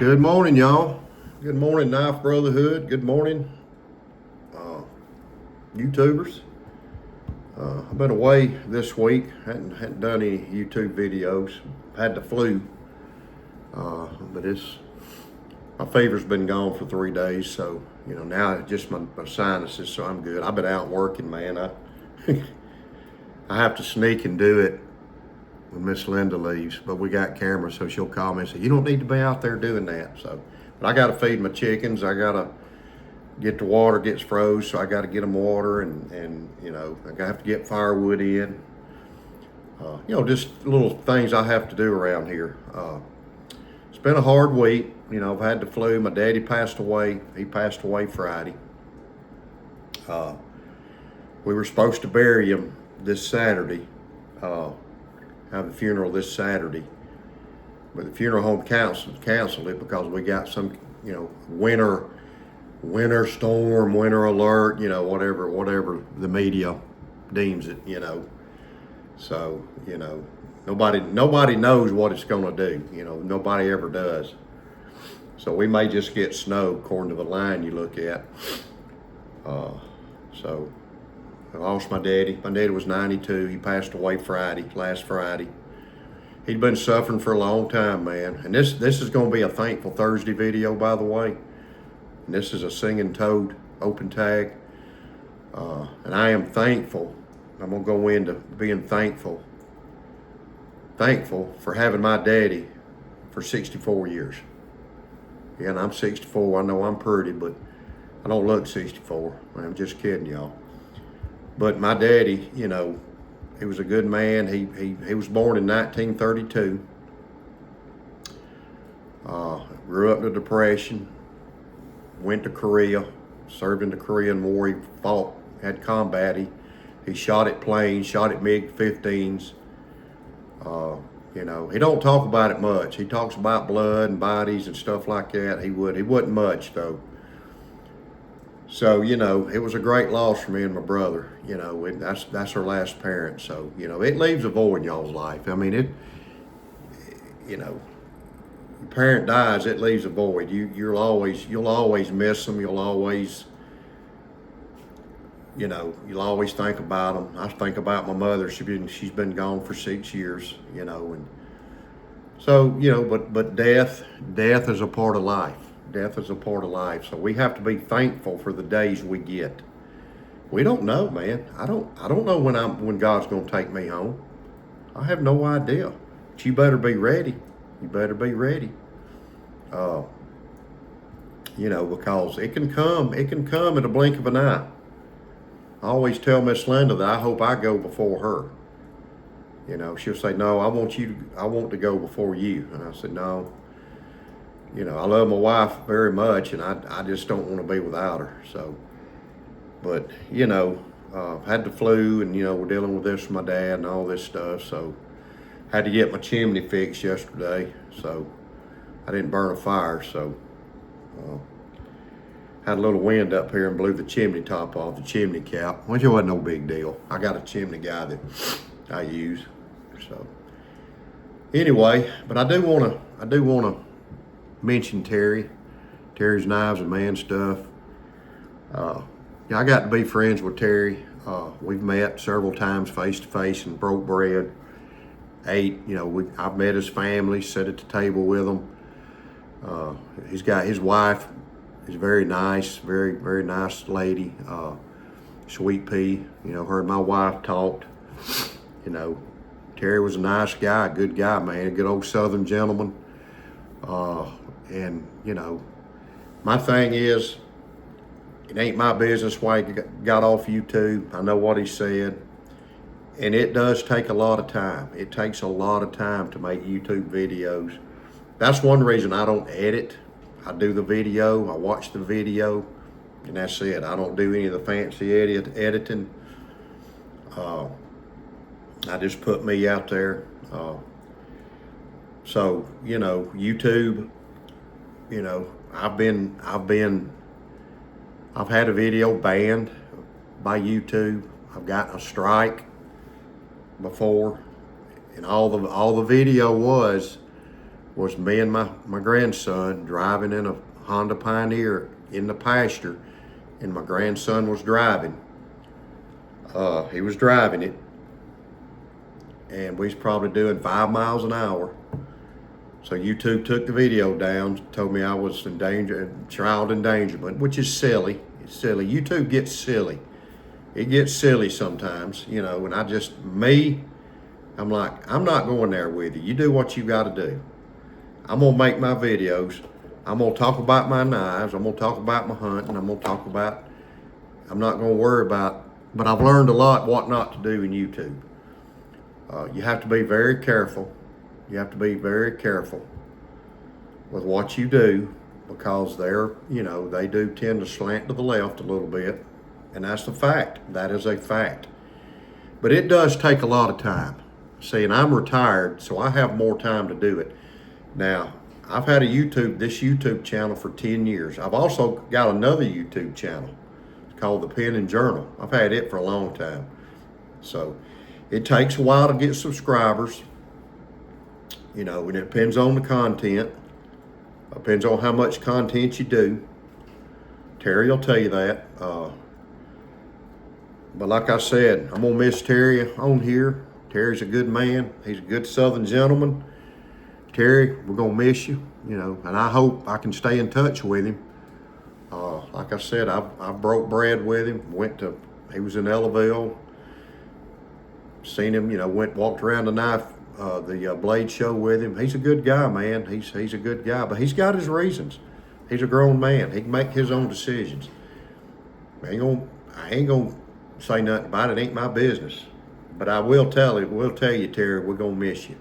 Good morning, y'all. Good morning, Knife Brotherhood. Good morning, YouTubers. I've been away this week. Hadn't done any YouTube videos. Had the flu, but my fever's been gone for 3 days. So now it's just my sinuses. So I'm good. I've been out working, man. I have to sneak and do it when Miss Linda leaves, but we got cameras, so she'll call me and say, you don't need to be out there doing that. So, but I got to feed my chickens. I got to get the water gets froze, so I got to get them water, and I have to get firewood in. Just little things I have to do around here. It's been a hard week. I've had the flu. My daddy passed away. He passed away Friday. We were supposed to bury him this Saturday. Have the funeral this Saturday, but the funeral home canceled it because we got some, winter storm, winter alert, whatever the media deems it, So, nobody knows what it's going to do. Nobody ever does. So we may just get snow according to the line you look at. So I lost my daddy. My daddy was 92. He passed away last Friday. He'd been suffering for a long time, man. And this is going to be a Thankful Thursday video, by the way. And this is a Singing Toad open tag. And I am thankful. I'm going to go into being thankful. Thankful for having my daddy for 64 years. Yeah, and I'm 64. I know I'm pretty, but I don't look 64. I'm just kidding, y'all. But my daddy, he was a good man. He was born in 1932. Grew up in the Depression. Went to Korea. Served in the Korean War. He fought, had combat. He shot at planes, shot at MiG-15s. He don't talk about it much. He talks about blood and bodies and stuff like that. He wasn't much, though. So, it was a great loss for me and my brother. That's our last parent. So, it leaves a void in y'all's life. I mean, your parent dies, it leaves a void. You'll always miss them. You'll always think about them. I think about my mother. She's been gone for 6 years, and so, but death is a part of life. Death is a part of life. So we have to be thankful for the days we get. We don't know, man. I don't know when God's going to take me home. I have no idea. But you better be ready. You better be ready. Because it can come in a blink of an eye. I always tell Miss Linda that I hope I go before her. She'll say, no, I want to go before you. And I said, no. I love my wife very much, and I just don't want to be without her. So, but, I've had the flu, and, we're dealing with this with my dad and all this stuff. So, had to get my chimney fixed yesterday. So, I didn't burn a fire. So, had a little wind up here and blew the chimney top off, the chimney cap, which wasn't no big deal. I got a chimney guy that I use. So, anyway, but I do want to mention Terry's Knives and Man Stuff. I got to be friends with Terry. We've met several times face to face and broke bread, ate. I've met his family, sat at the table with them. He's got his wife is very nice, very, very nice lady. Sweet Pea. Her and my wife talked. Terry was a nice guy, a good guy, man, a good old Southern gentleman. And my thing is, it ain't my business why he got off YouTube. I know what he said. And it does take a lot of time. It takes a lot of time to make YouTube videos. That's one reason I don't edit. I do the video, I watch the video, and that's it. I don't do any of the fancy editing. I just put me out there. So, YouTube, I've had a video banned by YouTube. I've gotten a strike before, and all the video was was me and my grandson driving in a Honda Pioneer in the pasture, and my grandson was driving. He was driving it, and we was probably doing 5 miles an hour. So YouTube took the video down, told me I was in danger, child endangerment, which is silly. It's silly. YouTube gets silly. It gets silly sometimes, you know, and I'm like, I'm not going there with you. You do what you got to do. I'm going to make my videos. I'm going to talk about my knives. I'm going to talk about my hunting. I'm not going to worry about, but I've learned a lot what not to do in YouTube. You have to be very careful. You have to be very careful with what you do, because they do tend to slant to the left a little bit. And that's a fact. That is a fact. But it does take a lot of time. See, and I'm retired, so I have more time to do it. Now, I've had this YouTube channel for 10 years. I've also got another YouTube channel. It's called The Pen and Journal. I've had it for a long time. So it takes a while to get subscribers, you know, and it depends on the content. It depends on how much content you do. Terry will tell you that. But like I said, I'm going to miss Terry on here. Terry's a good man. He's a good Southern gentleman. Terry, we're going to miss you, you know, and I hope I can stay in touch with him. Like I said, I broke bread with him. He was in Ellaville. Seen him, you know, walked around the blade show with him. He's a good guy, man. He's a good guy, but he's got his reasons. He's a grown man. He can make his own decisions. I ain't gonna say nothing about it. It ain't my business. But I will tell you, Terry, we're gonna miss you.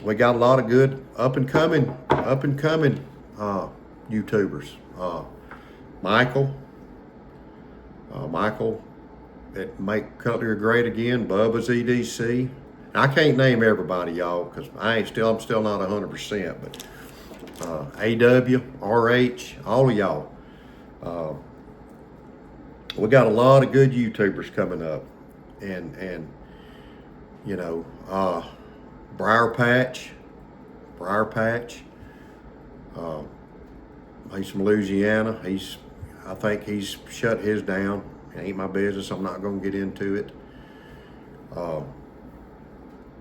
We got a lot of good up and coming YouTubers. Michael that make Cutlery Great Again. Bubba's EDC. I can't name everybody, y'all, because I'm still not 100%. But AW, RH, all of y'all. We got a lot of good YouTubers coming up, and you know, Briar Patch. He's from Louisiana. I think he's shut his down. It ain't my business. I'm not going to get into it.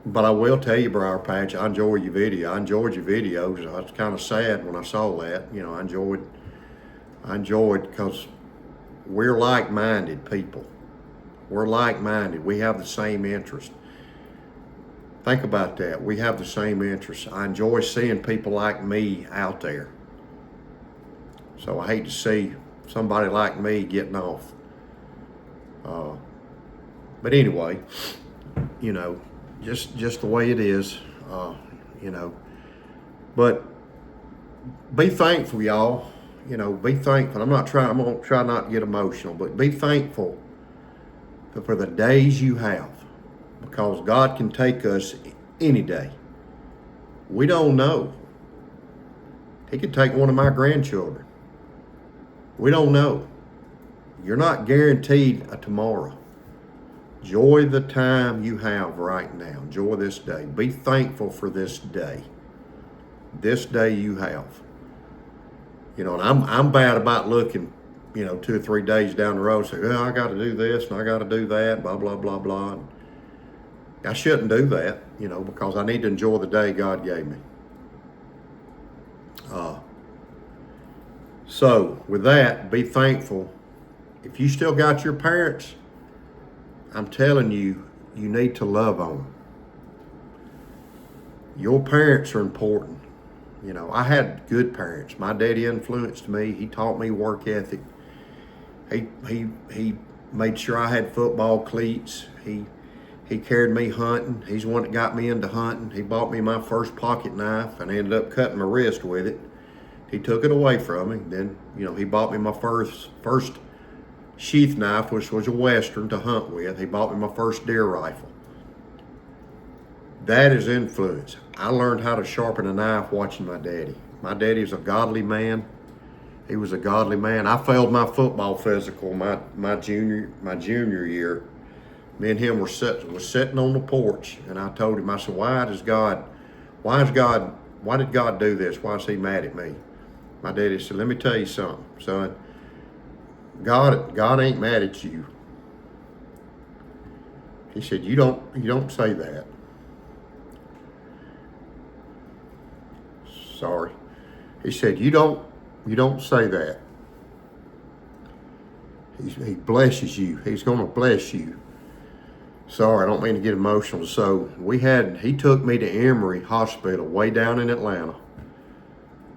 But I will tell you, Briar Patch, I enjoyed your video. I enjoyed your videos. I was kind of sad when I saw that. You know, I enjoyed because we're like-minded people. We're like-minded. We have the same interest. Think about that. We have the same interests. I enjoy seeing people like me out there. So I hate to see somebody like me getting off. But anyway, you know, just the way it is, you know. But be thankful, y'all. You know, be thankful. I'm gonna try not to get emotional, but be thankful for the days you have, because God can take us any day. We don't know. He could take one of my grandchildren. We don't know. You're not guaranteed a tomorrow. Enjoy the time you have right now. Enjoy this day. Be thankful for this day. This day you have. You know, and I'm bad about looking, you know, 2 or 3 days down the road, say, oh, I got to do this and I got to do that, blah, blah, blah, blah. I shouldn't do that, you know, because I need to enjoy the day God gave me. So with that, be thankful. If you still got your parents, I'm telling you, you need to love on them. Your parents are important. You know, I had good parents. My daddy influenced me. He taught me work ethic. He made sure I had football cleats. He carried me hunting. He's the one that got me into hunting. He bought me my first pocket knife, and I ended up cutting my wrist with it. He took it away from me. Then, you know, he bought me my first sheath knife, which was a Western to hunt with. He bought me my first deer rifle. That is influence. I learned how to sharpen a knife watching my daddy. My daddy is a godly man. He was a godly man. I failed my football physical my junior year. Me and him were sitting on the porch, and I told him, I said, why why did God do this? Why is he mad at me? My daddy said, let me tell you something, son. God ain't mad at you. He said, you don't say that. Sorry. He said, you don't say that. He blesses you. He's going to bless you. Sorry, I don't mean to get emotional. So he took me to Emory Hospital way down in Atlanta.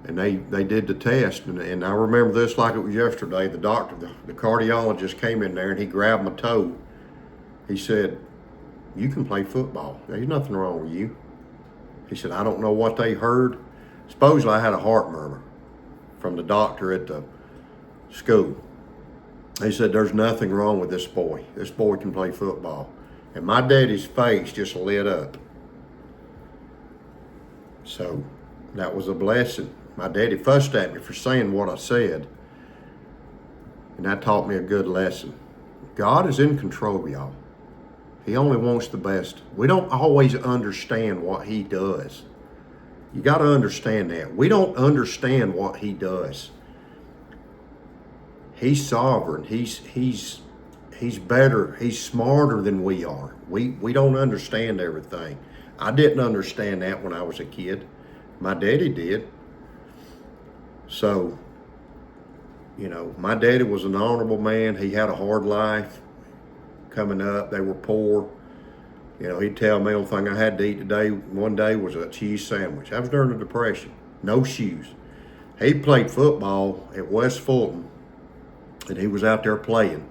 And they did the test. And I remember this like it was yesterday. The doctor, the cardiologist came in there and he grabbed my toe. He said, you can play football. There's nothing wrong with you. He said, I don't know what they heard. Supposedly I had a heart murmur from the doctor at the school. He said, there's nothing wrong with this boy. This boy can play football. And my daddy's face just lit up. So that was a blessing. My daddy fussed at me for saying what I said. And that taught me a good lesson. God is in control, y'all. He only wants the best. We don't always understand what he does. You got to understand that. We don't understand what he does. He's sovereign. He's better. He's smarter than we are. We don't understand everything. I didn't understand that when I was a kid. My daddy did. So, my daddy was an honorable man. He had a hard life coming up. They were poor. He'd tell me the only thing I had to eat one day was a cheese sandwich. That was during the Depression. No shoes. He played football at West Fulton, and he was out there playing.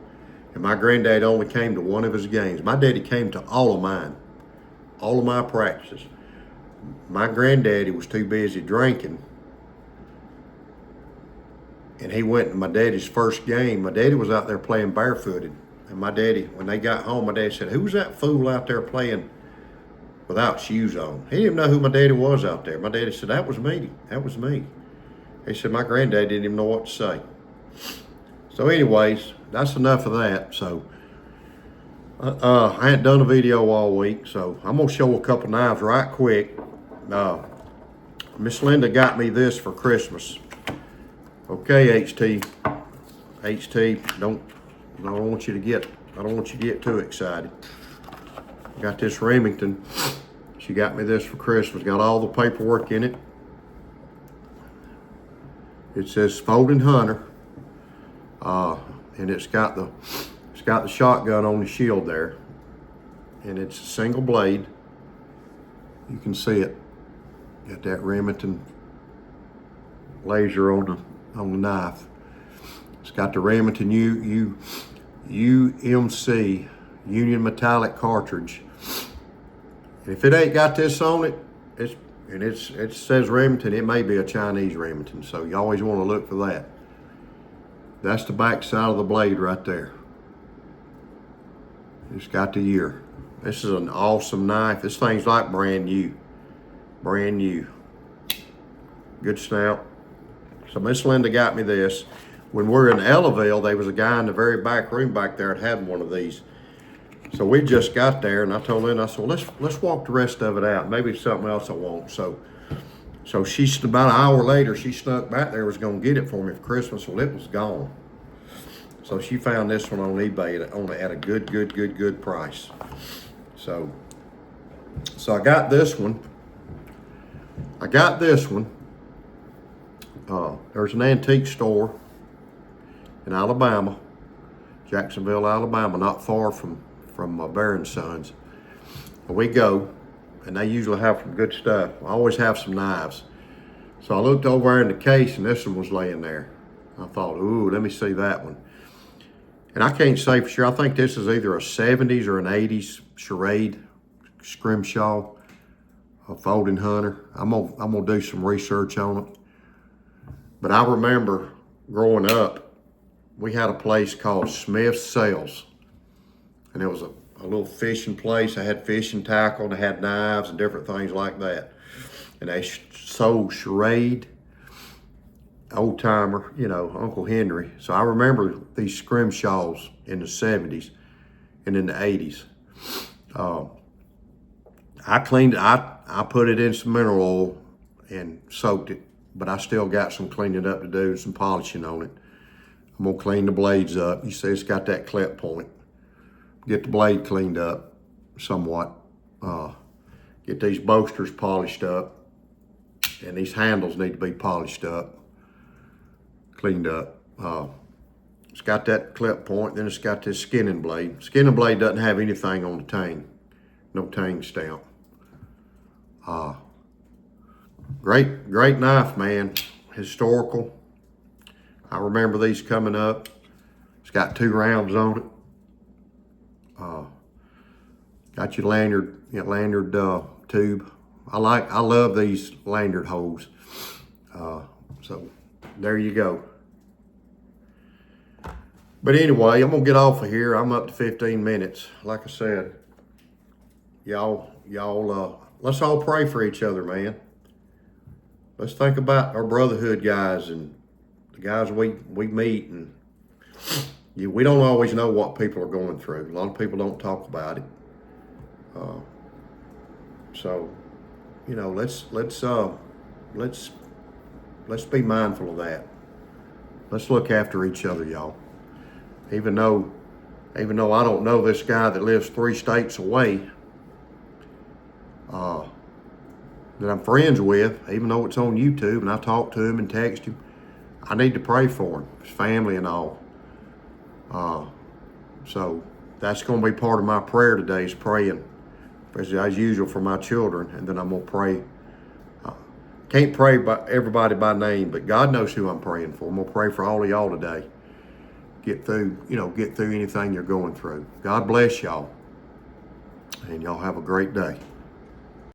And my granddad only came to one of his games. My daddy came to all of mine, all of my practices. My granddaddy was too busy drinking, and he went to my daddy's first game. My daddy was out there playing barefooted. And my daddy, when they got home, my daddy said, who's that fool out there playing without shoes on? He didn't know who my daddy was out there. My daddy said, that was me. That was me. He said, my granddad didn't even know what to say. So anyways, that's enough of that. So I ain't done a video all week, so I'm going to show a couple knives right quick. Miss Linda got me this for Christmas. Okay, HT, I don't want you to get too excited. Got this Remington. She got me this for Christmas. Got all the paperwork in it. It says Folding Hunter. And it's got the shotgun on the shield there. And it's a single blade. You can see it. Got that Remington laser on the knife. It's got the Remington UMC Union Metallic cartridge. And if it ain't got this on it, it says Remington, it may be a Chinese Remington. So you always want to look for that. That's the back side of the blade right there. It's got the year. This is an awesome knife. This thing's like brand new. Brand new. Good snout. So Miss Linda got me this. When we were in Ellaville, there was a guy in the very back room back there that had one of these. So we just got there, and I told Linda, I said, well, let's walk the rest of it out. Maybe it's something else I want. So she, about an hour later, she snuck back there, was going to get it for me for Christmas. Well, it was gone. So she found this one on eBay at a good price. So I got this one. There's an antique store in Alabama, Jacksonville, Alabama, not far from Bear & Sons. We go, and they usually have some good stuff. I always have some knives. So I looked over in the case, and this one was laying there. I thought, ooh, let me see that one. And I can't say for sure. I think this is either a 70s or an 80s Schrade Scrimshaw, a Folding Hunter. I'm gonna do some research on it. But I remember growing up, we had a place called Smith's Sales. And it was a little fishing place. They had fishing tackle, and they had knives and different things like that. And they sold Schrade, old timer, Uncle Henry. So I remember these Scrimshaws in the 70s and in the 80s. I I put it in some mineral oil and soaked it, but I still got some cleaning up to do, some polishing on it. I'm gonna clean the blades up. You see it's got that clip point. Get the blade cleaned up somewhat. Get these bolsters polished up, and these handles need to be polished up, cleaned up. It's got that clip point, then it's got this skinning blade. Skinning blade doesn't have anything on the tang, no tang stamp. Great knife, man. Historical. I remember these coming up. It's got 2 rounds on it. Got your lanyard tube. I love these lanyard holes. So there you go. But anyway, I'm gonna get off of here. I'm up to 15 minutes. Like I said, y'all, let's all pray for each other, man. Let's think about our brotherhood guys and the guys we meet, and we don't always know what people are going through. A lot of people don't talk about it. So, you know, let's be mindful of that. Let's look after each other, y'all. Even though I don't know this guy that lives 3 states away, that I'm friends with, even though it's on YouTube and I talk to him and text him, I need to pray for him, his family and all. So that's going to be part of my prayer today, is praying, as usual, for my children. And then I'm going to pray. Can't pray by everybody by name, but God knows who I'm praying for. I'm going to pray for all of y'all today. Get through anything you're going through. God bless y'all. And y'all have a great day.